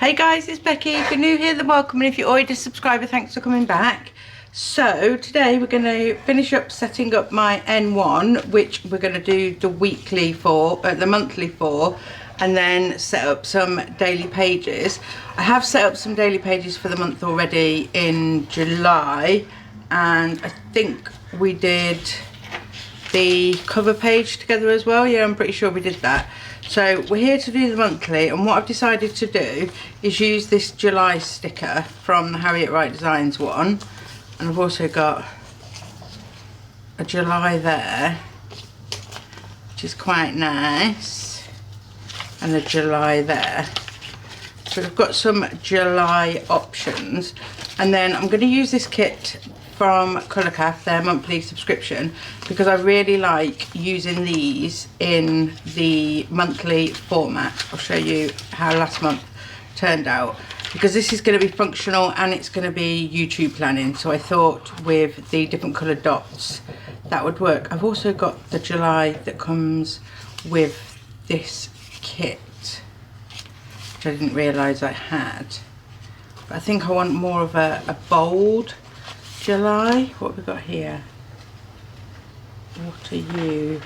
Hey guys, it's Becky. If you're new here, then welcome, and if you're already a subscriber, thanks for coming back. So today we're going to finish up setting up my N1, which we're going to do the weekly for, the monthly for, and then set up some daily pages. I have set up some daily pages for the month already in July, and I think we did the cover page together as well. Yeah, I'm pretty sure we did that. So we're here to do the monthly, and what I've decided to do is use this July sticker from the Harriet Wright Designs one, and I've also got a July there, which is quite nice, and a July there. So we've got some July options, and then I'm going to use this kit from Colourcraft, their monthly subscription, because I really like using these in the monthly format. I'll show you how last month turned out, because this is going to be functional and it's going to be YouTube planning, so I thought with the different coloured dots that would work. I've also got the July that comes with this kit, which I didn't realise I had, but I think I want more of a bold July. What have we got here? What are you?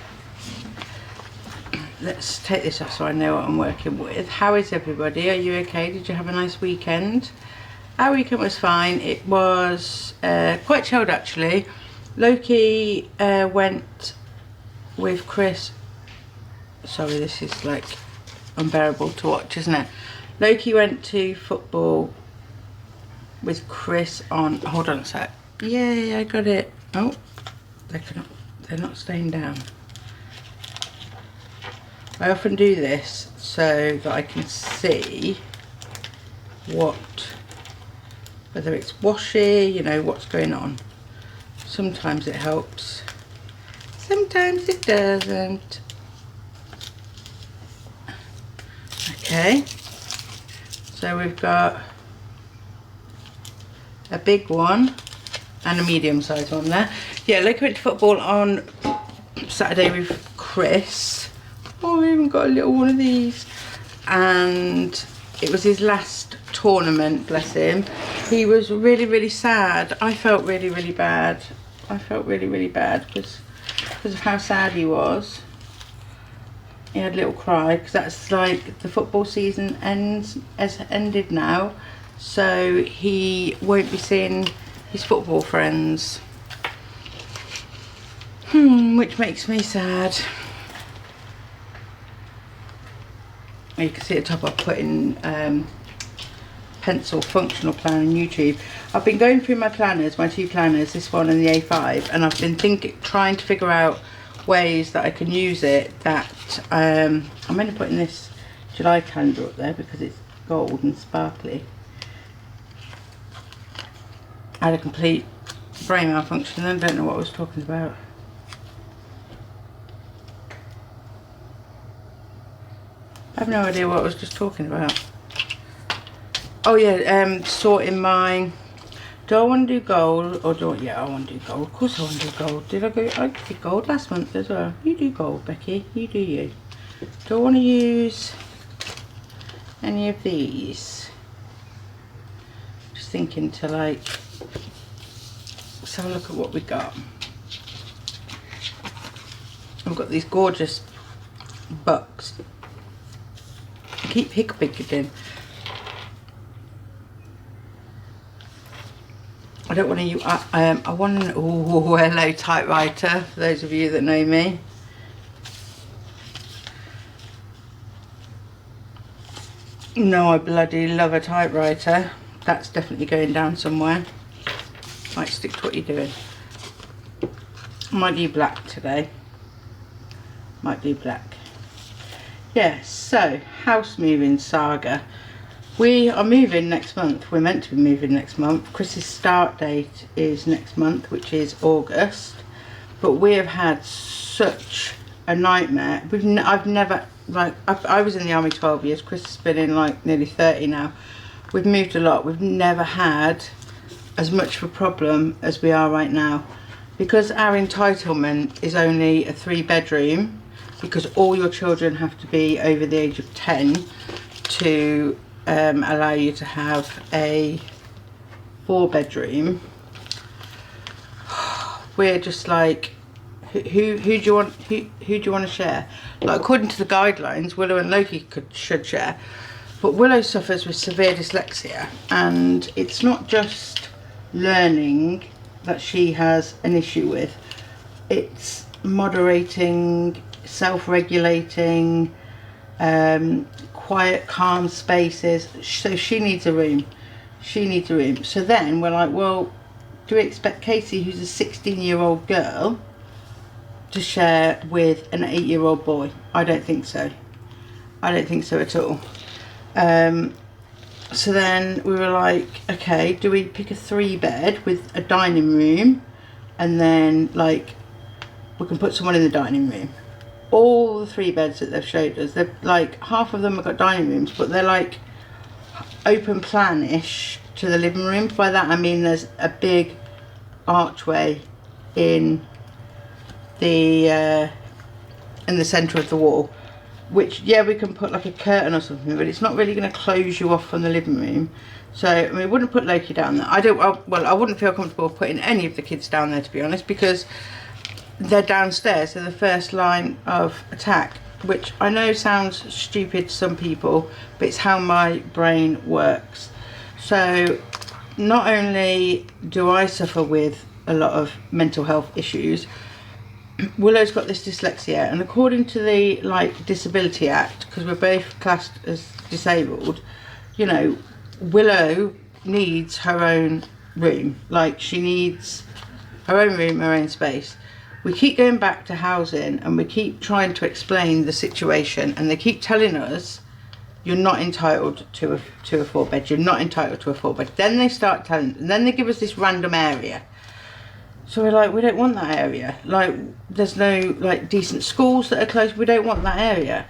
Let's take this off so I know what I'm working with. How is everybody? Are you okay? Did you have a nice weekend? Our weekend was fine. It was quite chilled actually. Loki went with Chris. Sorry, this is like unbearable to watch, isn't it? Loki went to football with Chris on, hold on a sec. Yay, I got it. Oh, they're not staying down. I often do this so that I can see whether it's washi, you know, what's going on. Sometimes it helps, sometimes it doesn't. Okay, so we've got a big one and a medium sized one there. Yeah, Loki went to football on Saturday with Chris. Oh, we even got a little one of these, and it was his last tournament, bless him. He was really sad. I felt really bad. I felt really bad because of how sad he was. He had a little cry because that's like the football season has ended now, so he won't be seeing his football friends, which makes me sad. You can see at the top I've put in pencil functional plan on YouTube. I've been going through my planners, my two planners, this one and the A5, and I've been trying to figure out ways that I can use it that I'm only putting this July calendar up there because it's gold and sparkly. I had a complete brain malfunction then, don't know what I was talking about. I have no idea what I was just talking about. Oh yeah, sorting my, do I want to do gold or do I, yeah, I want to do gold. Of course I want to do gold. I did gold last month as well. You do gold, Becky, you do you. Do I want to use any of these? Just thinking to like, let's have a look at what we got. We've got these gorgeous bucks. I keep hiccuping. I don't want to use, I want an, oh hello typewriter, for those of you that know me. No, I bloody love a typewriter. That's definitely going down somewhere. Might stick to what you're doing. I might do black today. Might do black. Yes, so house moving saga. We are moving next month. We're meant to be moving next month. Chris's start date is next month, which is August. But we have had such a nightmare. I've never, like, I was in the army 12 years. Chris has been in like nearly 30 now. We've moved a lot. We've never had as much of a problem as we are right now. Because our entitlement is only a 3-bedroom, because all your children have to be over the age of 10 to allow you to have a 4-bedroom, we're just like, who do you want? Who do you want to share? Like, according to the guidelines, Willow and Loki should share, but Willow suffers with severe dyslexia, and it's not just learning that she has an issue with. It's moderating, self-regulating, quiet, calm spaces. So she needs a room. She needs a room. So then we're like, well, do we expect Casey, who's a 16-year-old girl, to share with an 8-year-old boy? I don't think so. I don't think so at all. So then we were like, okay, do we pick a 3-bed with a dining room, and then like we can put someone in the dining room? All the 3 beds that they've showed us, they're like, half of them have got dining rooms, but they're like open plan-ish to the living room. By that I mean there's a big archway in the centre of the wall, which, yeah, we can put like a curtain or something, but it's not really going to close you off from the living room. So I mean, we wouldn't put Loki down there. I wouldn't feel comfortable putting any of the kids down there, to be honest, because they're downstairs, they're the first line of attack, which I know sounds stupid to some people, but it's how my brain works. So not only do I suffer with a lot of mental health issues, Willow's got this dyslexia, and according to the like Disability Act, because we're both classed as disabled, you know, Willow needs her own room. Like, she needs her own room, her own space. We keep going back to housing and we keep trying to explain the situation, and they keep telling us, you're not entitled to a 4-bed, you're not entitled to a 4-bed. Then they start telling, and then they give us this random area. So we're like, we don't want that area. Like, there's no like decent schools that are close, we don't want that area.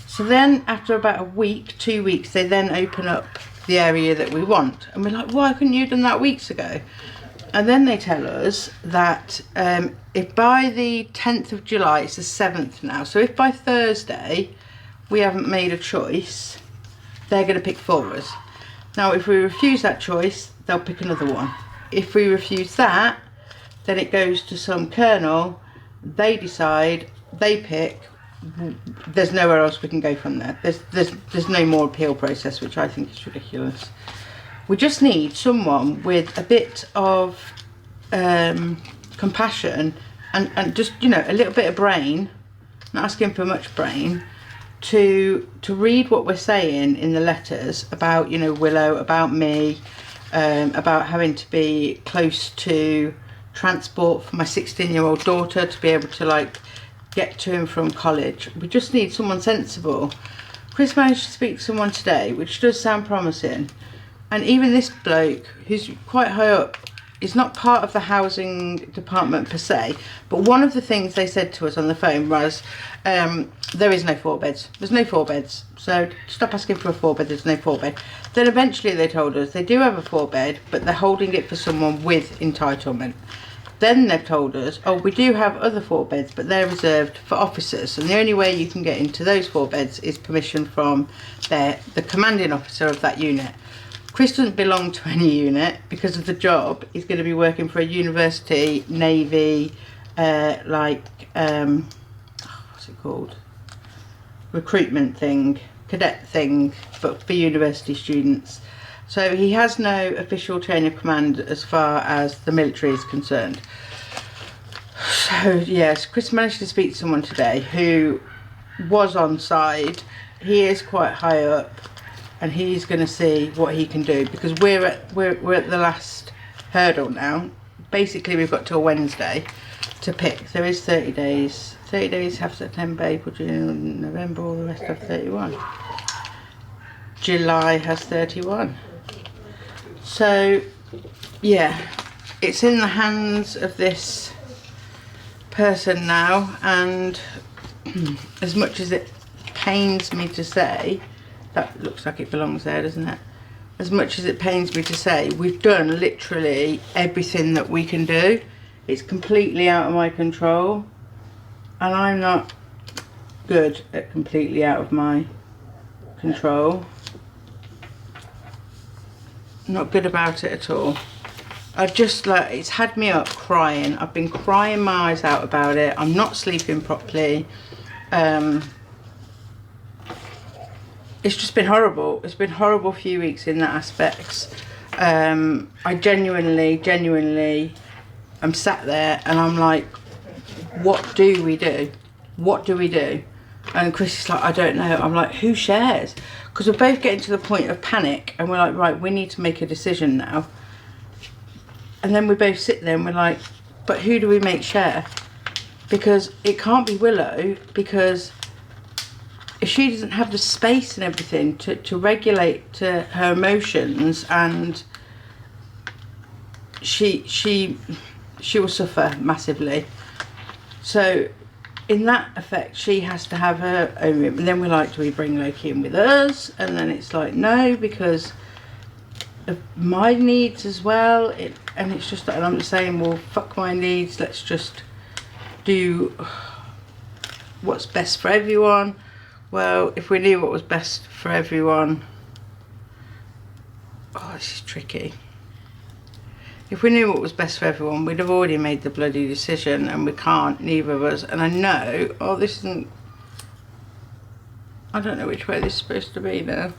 So then after about a week, 2 weeks, they then open up the area that we want. And we're like, why couldn't you have done that weeks ago? And then they tell us that if by the 10th of July, it's the 7th now, so if by Thursday we haven't made a choice, they're going to pick for us. Now, if we refuse that choice, they'll pick another one. If we refuse that, then it goes to some colonel, they decide, they pick, there's nowhere else we can go from there. There's no more appeal process, which I think is ridiculous. We just need someone with a bit of compassion and just, you know, a little bit of brain, not asking for much brain, to read what we're saying in the letters about, you know, Willow, about me, about having to be close to transport for my 16-year-old daughter to be able to like get to and from college. We just need someone sensible. Chris managed to speak to someone today, which does sound promising. And even this bloke, who's quite high up, is not part of the housing department per se, but one of the things they said to us on the phone was, there is no 4-beds. There's no 4-beds. So stop asking for a 4-bed, there's no 4-bed. Then eventually they told us they do have a 4-bed, but they're holding it for someone with entitlement. Then they've told us, oh, we do have other 4-beds, but they're reserved for officers. And the only way you can get into those 4-beds is permission from the commanding officer of that unit. Chris doesn't belong to any unit because of the job. He's going to be working for a university, navy, what's it called? Recruitment thing, cadet thing, but for university students. So he has no official chain of command as far as the military is concerned. So yes, Chris managed to speak to someone today who was on side. He is quite high up, and he's going to see what he can do, because we're at the last hurdle now. Basically, we've got till Wednesday to pick. There is 30 days. 30 days have September, April, June, November, all the rest have 31. July has 31. So, yeah, it's in the hands of this person now, and as much as it pains me to say, that looks like it belongs there, doesn't it? As much as it pains me to say, we've done literally everything that we can do. It's completely out of my control, and I'm not good at completely out of my control. Not good about it at all. I just like, it's had me up crying. I've been crying my eyes out about it. I'm not sleeping properly. It's just been horrible. It's been horrible few weeks in that aspect. I genuinely, I'm sat there and I'm like, what do we do? What do we do? And Chris is like, I don't know. I'm like, who shares? Because we're both getting to the point of panic and we're like, right, we need to make a decision now. And then we both sit there and we're like, but who do we make share? Because it can't be Willow, because if she doesn't have the space and everything to regulate to her emotions, and she will suffer massively. So in that effect, she has to have her own room. And then we're like, do we bring Loki in with us? And then it's like, no, because of my needs as well. And it's just, and I'm just saying, well, fuck my needs. Let's just do what's best for everyone. Well, if we knew what was best for everyone, oh, this is tricky. If we knew what was best for everyone, we'd have already made the bloody decision, and we can't, neither of us. And I know, oh, this isn't, I don't know which way this is supposed to be now.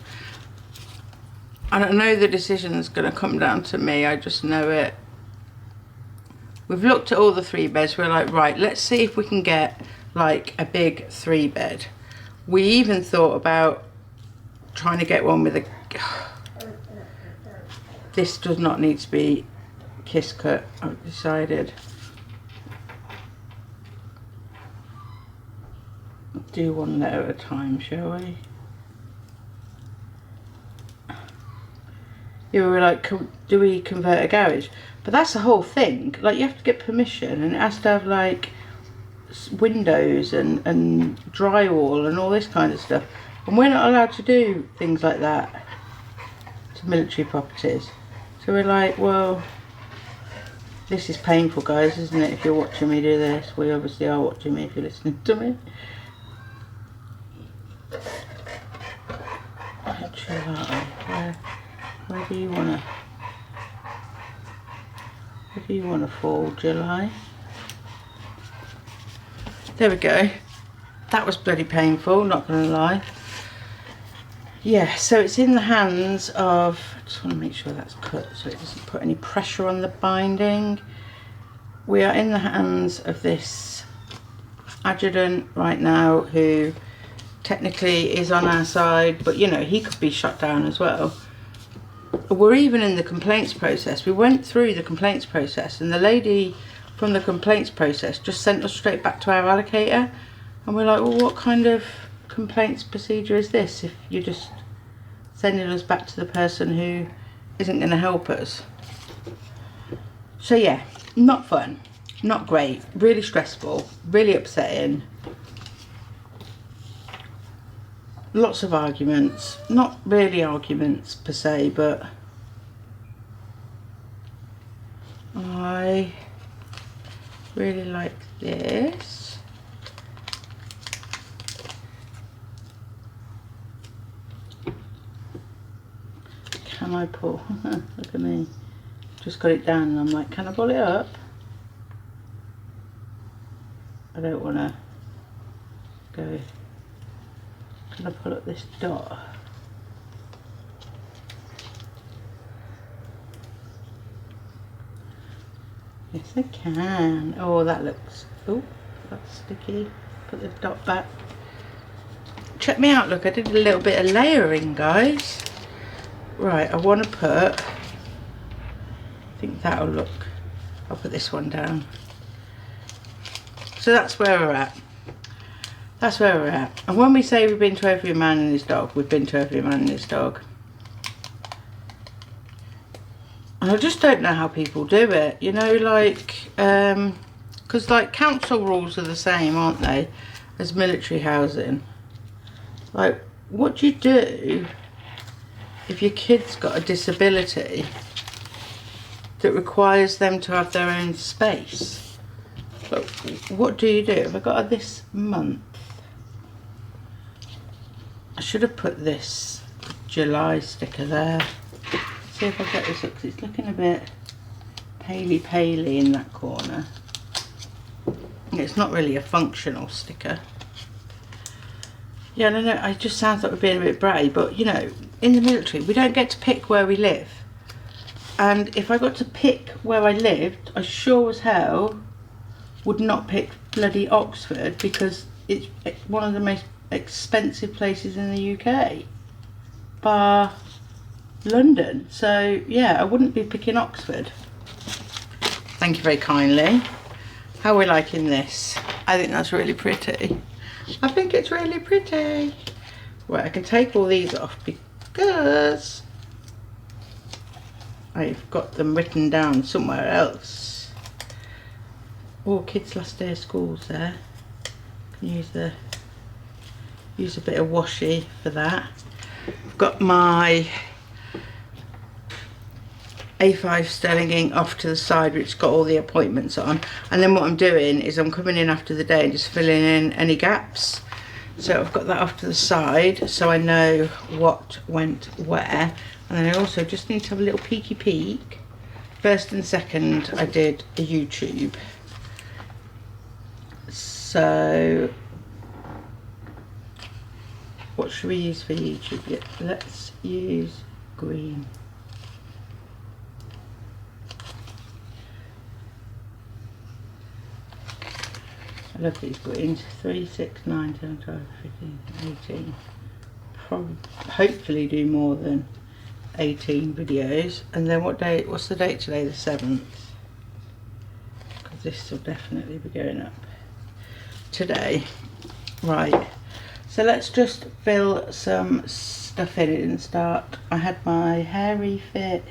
I don't know the decision's going to come down to me, I just know it. We've looked at all the 3 beds, we're like, right, let's see if we can get like a big 3 bed. We even thought about trying to get one with a, this does not need to be kiss cut, I've decided. Do one letter at a time, shall we? Yeah, we were like, do we convert a garage? But that's the whole thing. Like, you have to get permission, and it has to have like windows and drywall and all this kind of stuff. And we're not allowed to do things like that to military properties. So we're like, well, this is painful, guys, isn't it? If you're watching me do this, we obviously are watching me if you're listening to me. Where do you wanna fall, July? There we go. That was bloody painful, not gonna lie. Yeah, so it's in the hands of, I just want to make sure that's cut so it doesn't put any pressure on the binding. We are in the hands of this adjutant right now, who technically is on our side, but you know, he could be shut down as well. We're even in the complaints process. We went through the complaints process, and the lady from the complaints process just sent us straight back to our allocator, and we're like, well, what kind of complaints procedure is this if you're just sending us back to the person who isn't going to help us? So yeah, not fun, not great, really stressful, really upsetting. Lots of arguments, not really arguments per se, but I really like this. Can I pull? Look at me, just got it down and I'm like, can I pull it up? I don't want to go. Can I pull up this dot? Yes, I can. Oh, that looks, oh, that's sticky. Put the dot back. Check me out, look, I did a little bit of layering, guys. Right, I want to put, I think that'll look, I'll put this one down. So that's where we're at. That's where we're at. And when we say we've been to every man and his dog, we've been to every man and his dog. And I just don't know how people do it, you know, like, because like council rules are the same, aren't they, as military housing. Like, what do you do if your kid's got a disability that requires them to have their own space? Like, what do you do? Have I got this month? I should have put this July sticker there. It's see if I get this up, because it's looking a bit paley in that corner. It's not really a functional sticker. Yeah, I don't know, it just sounds like we're being a bit brave, but you know, in the military we don't get to pick where we live. And if I got to pick where I lived, I sure as hell would not pick bloody Oxford, because it's one of the most expensive places in the UK, bar London. So yeah, I wouldn't be picking Oxford. Thank you very kindly. How are we liking this? I think that's really pretty. I think it's really pretty. Right, I can take all these off because I've got them written down somewhere else. Oh, kids' last day of school's there. Can use a bit of washi for that. I've got my A5 sterling ink off to the side, which has got all the appointments on, and then what I'm doing is I'm coming in after the day and just filling in any gaps. So I've got that off to the side so I know what went where, and then I also just need to have a little peeky peek. First and second I did a YouTube, so what should we use for YouTube? Yeah, let's use green. I love these greens. 3, 6, 9, 10, 12, 15, 18. Probably, hopefully do more than 18 videos. And then what's the date today? The 7th. Because this will definitely be going up today. Right. So let's just fill some stuff in. It didn't start. I had my hair refit.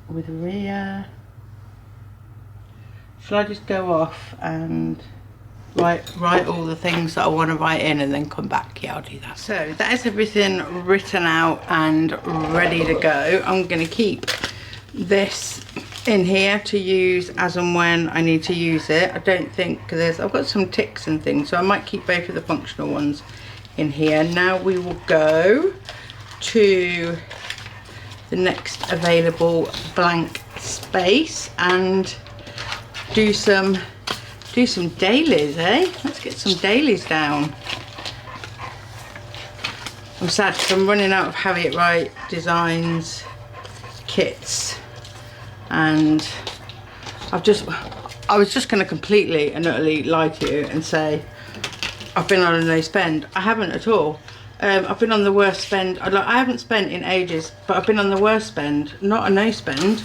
With Rhea. Shall I just go off and write all the things that I want to write in and then come back? Yeah, I'll do that. So that is everything written out and ready to go. I'm going to keep this in here to use as and when I need to use it. I don't think I've got some ticks and things, so I might keep both of the functional ones in here. Now we will go to the next available blank space and do some dailies, eh? Let's get some dailies down. I'm sad because I'm running out of Harriet Wright Designs kits, and I was just going to completely and utterly lie to you and say I've been on a no spend. I haven't at all. I've been on the worst spend. I haven't spent in ages, but I've been on the worst spend, not a no spend.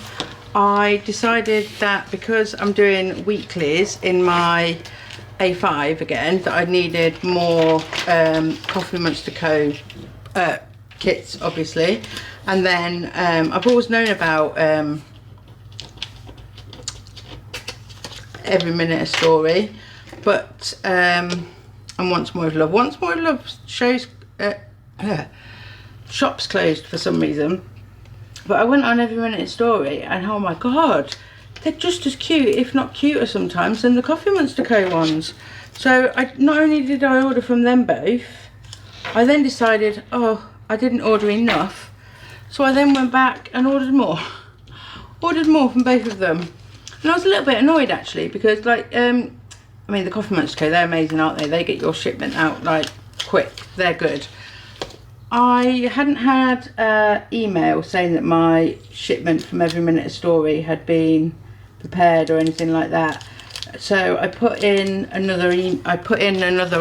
I decided that because I'm doing weeklies in my A5 again, that I needed more Coffee Monster Co. Kits, obviously. And then I've always known about Every Minute a Story, but and Once More of Love. Once More of Love shows shop's closed for some reason, but I went on Every Minute a Story and oh my god, they're just as cute, if not cuter sometimes, than the Coffee Monster Co. ones. So not only did I order from them both, I then decided, oh, I didn't order enough, so I then went back and ordered more from both of them. And I was a little bit annoyed actually, because like I mean, the Coffee Monster Co., they're amazing, aren't they? They get your shipment out like quick, they're good. I hadn't had email saying that my shipment from Every Minute a Story had been prepared or anything like that, so I put in another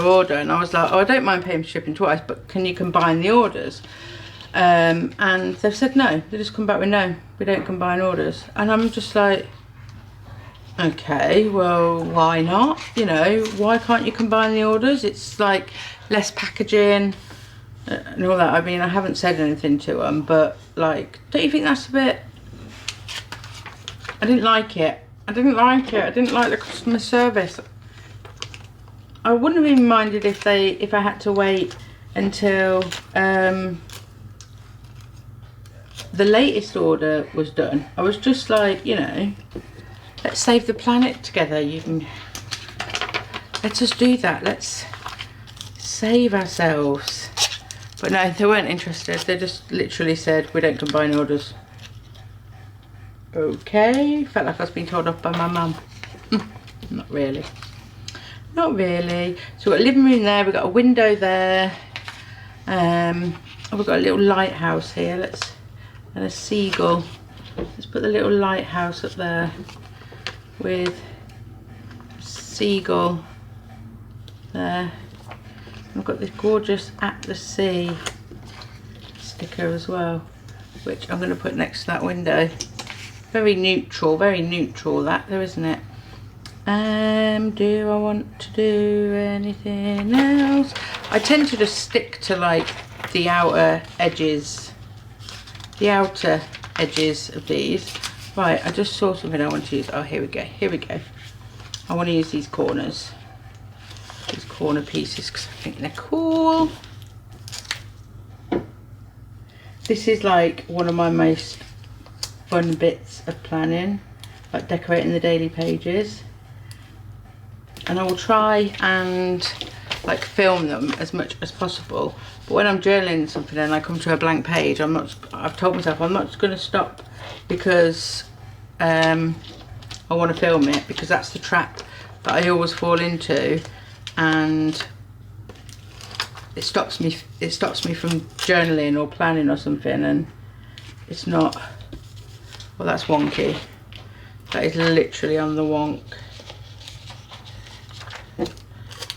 order, and I was like, oh, I don't mind paying for shipping twice, but can you combine the orders? And they've said no. They just come back with no, we don't combine orders. And I'm just like, okay, well, why not? You know, why can't you combine the orders? It's like less packaging and all that. I mean, I haven't said anything to them, but like, don't you think that's a bit... I didn't like it. I didn't like the customer service. I wouldn't have even minded if I had to wait until the latest order was done. I was just like, you know, let's save the planet together. Let's just do that. Let's save ourselves. But no, they weren't interested. They just literally said, we don't combine orders. Okay, felt like I was being told off by my mum. Not really. Not really. So we've got a living room there, we've got a window there. We've got a little lighthouse here. And a seagull. Let's put the little lighthouse up there with seagull there. I've got this gorgeous At the Sea sticker as well, which I'm going to put next to that window. Very neutral that though, isn't it? Do I want to do anything else? I tend to just stick to like the outer edges of these. Right, I just saw something I want to use. Oh, here we go. I want to use these corners. These corner pieces because I think they're cool. This is like one of my most fun bits of planning, like decorating the daily pages. And I will try and like film them as much as possible. But when I'm journaling something and I come to a blank page, I've told myself I'm not just going to stop because I want to film it, because that's the trap that I always fall into, and it stops me from journaling or planning or something, and it's not, well, that's wonky. That is literally on the wonk.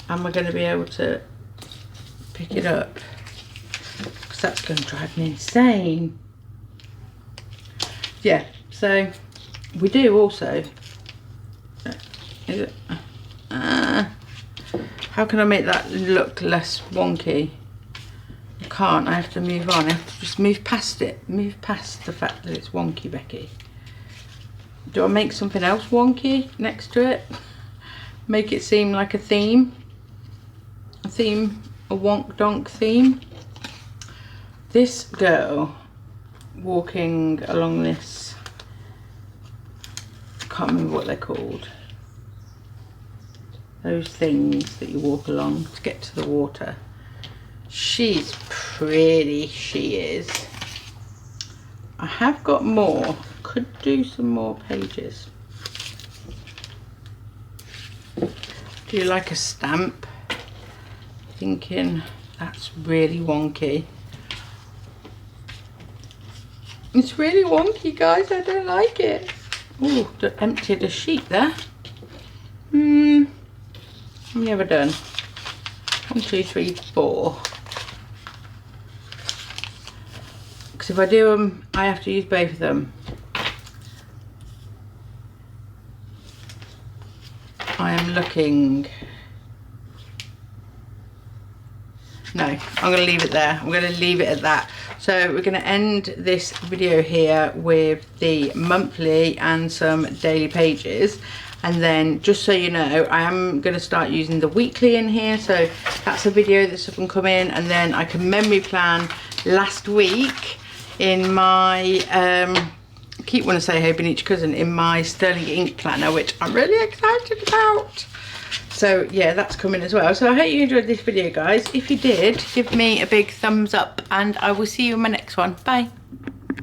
Am I going to be able to pick it up? Because that's going to drive me insane. Yeah, so we do also. Is it? How can I make that look less wonky? I can't. I have to move on. I have to just move past it. Move past the fact that it's wonky, Becky. Do I make something else wonky next to it? Make it seem like a theme. A wonk donk theme. This girl walking along this, I can't remember what they're called. Those things that you walk along to get to the water. She's pretty, she is. I have got more. Could do some more pages. Do you like a stamp? Thinking that's really wonky. It's really wonky, guys. I don't like it. Oh, emptied a sheet there. How many have I done? 1, 2, 3, 4. Because if I do them, I have to use both of them. I am looking. No, I'm going to leave it there. I'm going to leave it at that. So we're going to end this video here with the monthly and some daily pages. And then, just so you know, I am going to start using the weekly in here. So that's a video that's up and coming. And then I can memory plan last week in my, I keep wanting to say hoping each cousin, in my Sterling ink planner, which I'm really excited about. So yeah, that's coming as well. So I hope you enjoyed this video, guys. If you did, give me a big thumbs up and I will see you in my next one. Bye.